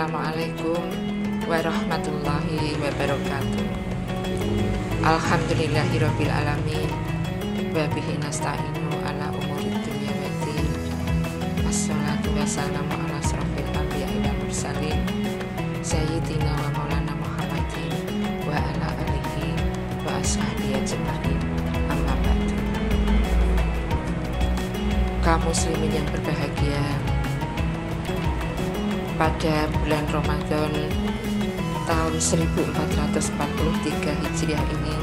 Assalamualaikum warahmatullahi wabarakatuh. Alhamdulillahirabbil alamin wa bihi nasta'inu ala umurid dunya waddin. Wassalatu wassalamu ala asrofil anbiya'i wal mursalin sayyidina wa maulana Muhammadin wa ala alihi wa ashabihi ajma'in. Amma ba'du. Kaum muslimin yang berbahagia, pada bulan Ramadan tahun 1443 Hijriah ini,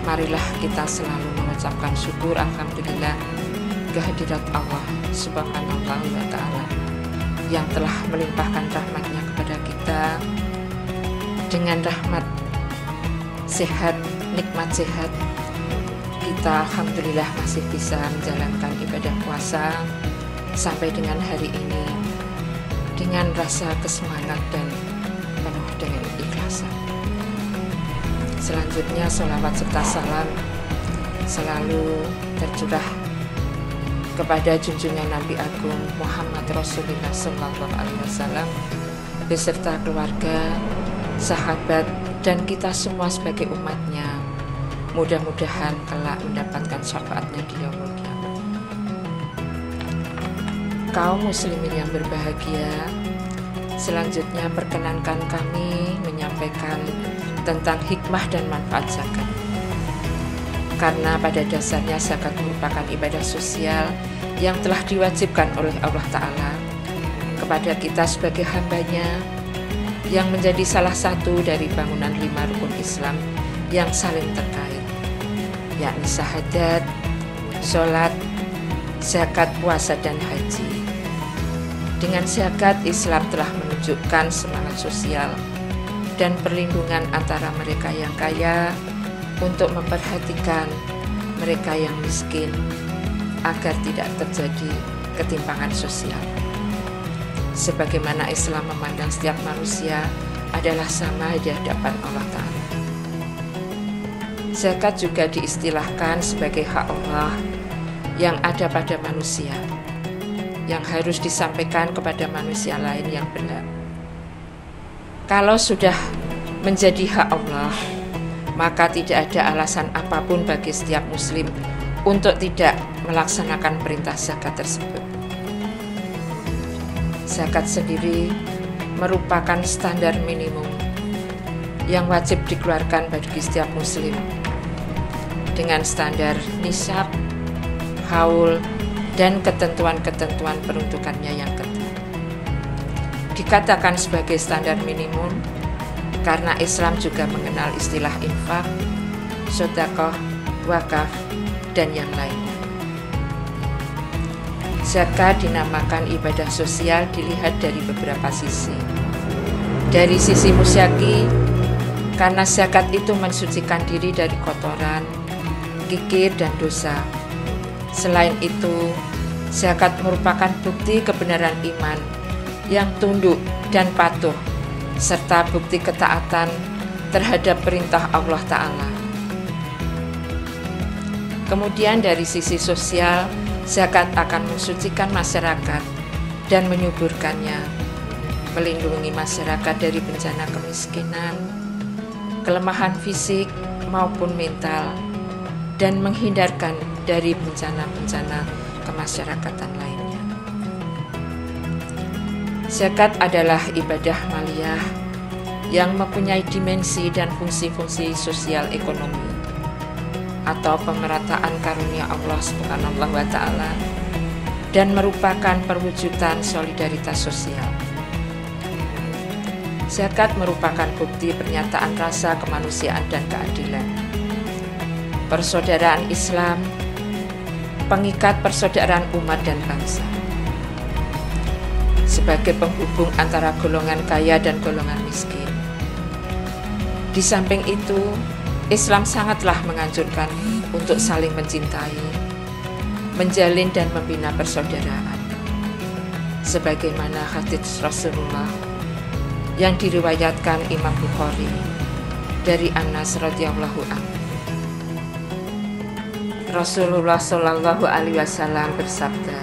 marilah kita selalu mengucapkan syukur alhamdulillah kehadirat Allah Subhanahu wa ta'ala yang telah melimpahkan rahmatnya kepada kita dengan rahmat sehat, nikmat sehat. Kita alhamdulillah masih bisa menjalankan ibadah puasa sampai dengan hari ini dengan rasa kesemangat dan penuh dengan ikhlasan. Selanjutnya sholawat serta salam selalu tercurah kepada junjungan Nabi Agung Muhammad Rasulullah SAW beserta keluarga, sahabat, dan kita semua sebagai umatnya. Mudah-mudahan kelak mendapatkan syafaatnya di yaumul qiyamah. Kaum muslimin yang berbahagia, selanjutnya perkenankan kami menyampaikan tentang hikmah dan manfaat zakat. Karena pada dasarnya zakat merupakan ibadah sosial yang telah diwajibkan oleh Allah Ta'ala kepada kita sebagai hambanya, yang menjadi salah satu dari bangunan 5 rukun Islam yang saling terkait, yakni syahadat, sholat, zakat, puasa, dan haji. Dengan zakat, Islam telah menunjukkan semangat sosial dan perlindungan antara mereka yang kaya untuk memperhatikan mereka yang miskin agar tidak terjadi ketimpangan sosial. Sebagaimana Islam memandang setiap manusia adalah sama di hadapan Allah Ta'ala. Zakat juga diistilahkan sebagai hak Allah yang ada pada manusia, yang harus disampaikan kepada manusia lain yang berhak. Kalau sudah menjadi hak Allah, maka tidak ada alasan apapun bagi setiap muslim untuk tidak melaksanakan perintah zakat tersebut. Zakat sendiri merupakan standar minimum yang wajib dikeluarkan bagi setiap muslim dengan standar nisab, haul, dan ketentuan-ketentuan peruntukannya yang ketat. Dikatakan sebagai standar minimum karena Islam juga mengenal istilah infak, sedekah, wakaf, dan yang lainnya. Zakat dinamakan ibadah sosial dilihat dari beberapa sisi. Dari sisi musyaki, karena zakat itu mensucikan diri dari kotoran, kikir, dan dosa. Selain itu, zakat merupakan bukti kebenaran iman yang tunduk dan patuh, serta bukti ketaatan terhadap perintah Allah Ta'ala. Kemudian dari sisi sosial, zakat akan mensucikan masyarakat dan menyuburkannya, melindungi masyarakat dari bencana kemiskinan, kelemahan fisik maupun mental, dan menghindarkan dari bencana-bencana kemasyarakatan lainnya. Zakat adalah ibadah maliyah yang mempunyai dimensi dan fungsi-fungsi sosial ekonomi atau pemerataan karunia Allah Subhanahu wa ta'ala dan merupakan perwujudan solidaritas sosial. Zakat merupakan bukti pernyataan rasa kemanusiaan dan keadilan. Persaudaraan Islam, pengikat persaudaraan umat dan bangsa, sebagai penghubung antara golongan kaya dan golongan miskin. Di samping itu, Islam sangatlah menganjurkan untuk saling mencintai, menjalin dan membina persaudaraan, sebagaimana hadits Rasulullah yang diriwayatkan Imam Bukhari dari Anas radhiyallahu anhu. Rasulullah Shallallahu Alaihi Wasallam bersabda,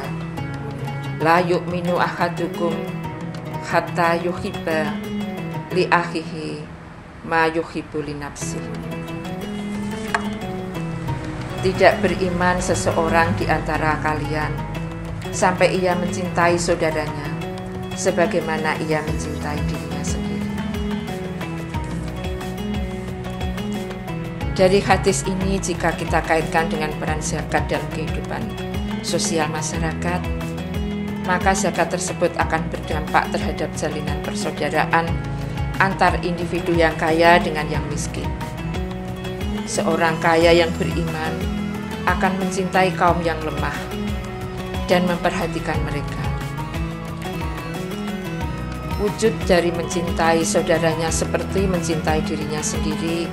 "La yu'minu ahadukum hatta yuhibba li akhihi ma yuhibbu li nafsihi. Tidak beriman seseorang di antara kalian sampai ia mencintai saudaranya sebagaimana ia mencintai dirinya sendiri. Dari hadis ini, jika kita kaitkan dengan peran zakat dalam kehidupan sosial masyarakat, maka zakat tersebut akan berdampak terhadap jalinan persaudaraan antar individu yang kaya dengan yang miskin. Seorang kaya yang beriman akan mencintai kaum yang lemah dan memperhatikan mereka. Wujud dari mencintai saudaranya seperti mencintai dirinya sendiri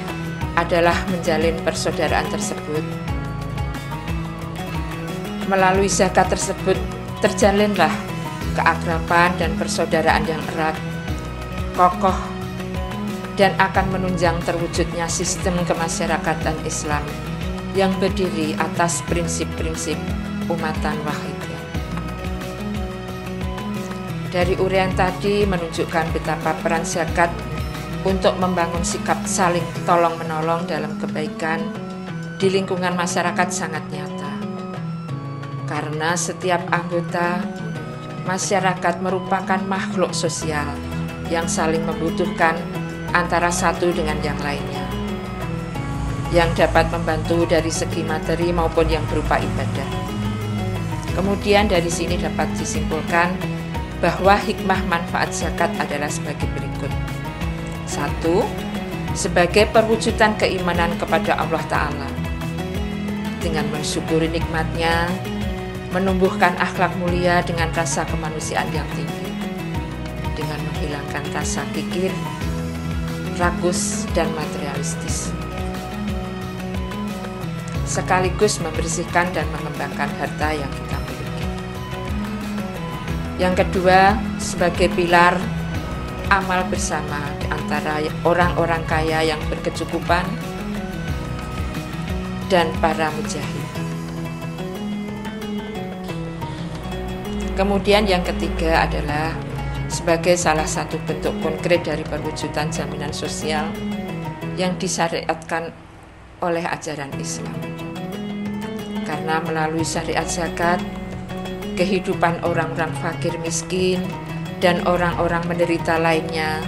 adalah menjalin persaudaraan tersebut. Melalui zakat tersebut terjalinlah keakraban dan persaudaraan yang erat, kokoh, dan akan menunjang terwujudnya sistem kemasyarakatan Islam yang berdiri atas prinsip-prinsip umatan wahidah. Dari uraian tadi menunjukkan betapa peran zakat untuk membangun sikap saling tolong-menolong dalam kebaikan di lingkungan masyarakat sangat nyata. Karena setiap anggota masyarakat merupakan makhluk sosial yang saling membutuhkan antara satu dengan yang lainnya, yang dapat membantu dari segi materi maupun yang berupa ibadah. Kemudian dari sini dapat disimpulkan bahwa hikmah manfaat zakat adalah sebagai berikut. 1. Sebagai perwujudan keimanan kepada Allah Ta'ala. Dengan mensyukuri nikmatnya, menumbuhkan akhlak mulia dengan rasa kemanusiaan yang tinggi, dengan menghilangkan rasa kikir, rakus, dan materialistis, sekaligus membersihkan dan mengembangkan harta yang kita miliki. Yang kedua, sebagai pilar amal bersama di antara orang-orang kaya yang berkecukupan dan para mujahid. Kemudian yang ketiga adalah sebagai salah satu bentuk konkret dari perwujudan jaminan sosial yang disyariatkan oleh ajaran Islam. Karena melalui syariat zakat, kehidupan orang-orang fakir miskin dan orang-orang menderita lainnya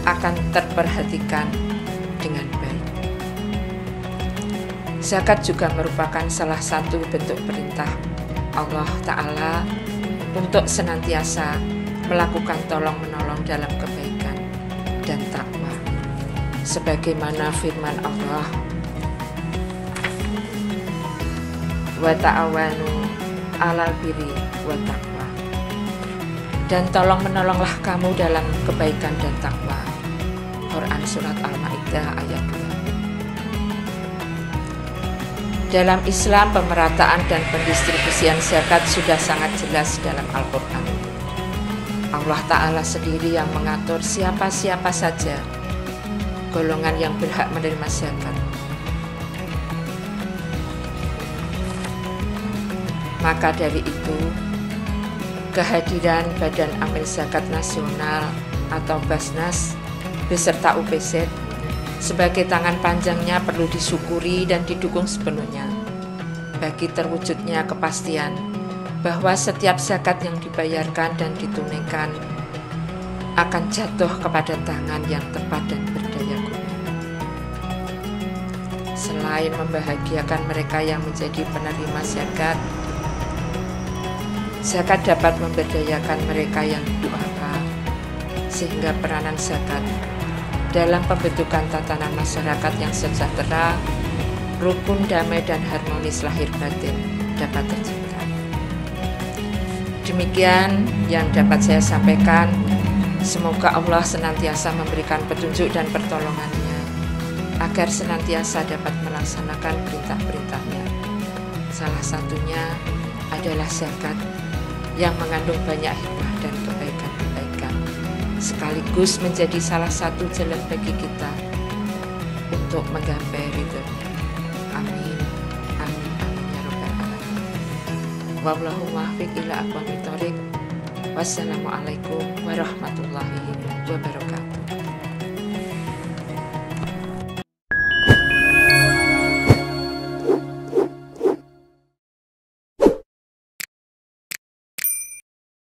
akan terperhatikan dengan baik. Zakat juga merupakan salah satu bentuk perintah Allah Ta'ala untuk senantiasa melakukan tolong-menolong dalam kebaikan dan takwa, sebagaimana firman Allah, wa ta'awanu 'alal birri wa taqwa, dan tolong-menolonglah kamu dalam kebaikan dan takwa. Quran Surat Al-Ma'idah ayat 2. Dalam Islam, pemerataan dan pendistribusian zakat sudah sangat jelas dalam Al-Quran. Allah Ta'ala sendiri yang mengatur siapa-siapa saja golongan yang berhak menerima zakat. Maka dari itu, kehadiran Badan Amil Zakat Nasional atau Basnas beserta UPZ sebagai tangan panjangnya perlu disyukuri dan didukung sepenuhnya bagi terwujudnya kepastian bahwa setiap zakat yang dibayarkan dan ditunaikan akan jatuh kepada tangan yang tepat dan berdaya guna. Selain membahagiakan mereka yang menjadi penerima zakat, zakat dapat memberdayakan mereka yang duafa, sehingga peranan zakat dalam pembentukan tatanan masyarakat yang sejahtera, rukun, damai, dan harmonis lahir batin dapat tercipta. Demikian yang dapat saya sampaikan. Semoga Allah senantiasa memberikan petunjuk dan pertolongannya agar senantiasa dapat melaksanakan perintah-perintahnya. Salah satunya adalah zakat yang mengandung banyak hikmah dan kebaikan-kebaikan, sekaligus menjadi salah satu jalan bagi kita untuk menggapai ridhonya. Amin, amin, amin ya rabbal alamin. Wallahu muwaffiq ila aqwamit thoriq. Wassalamualaikum warahmatullahi wabarakatuh.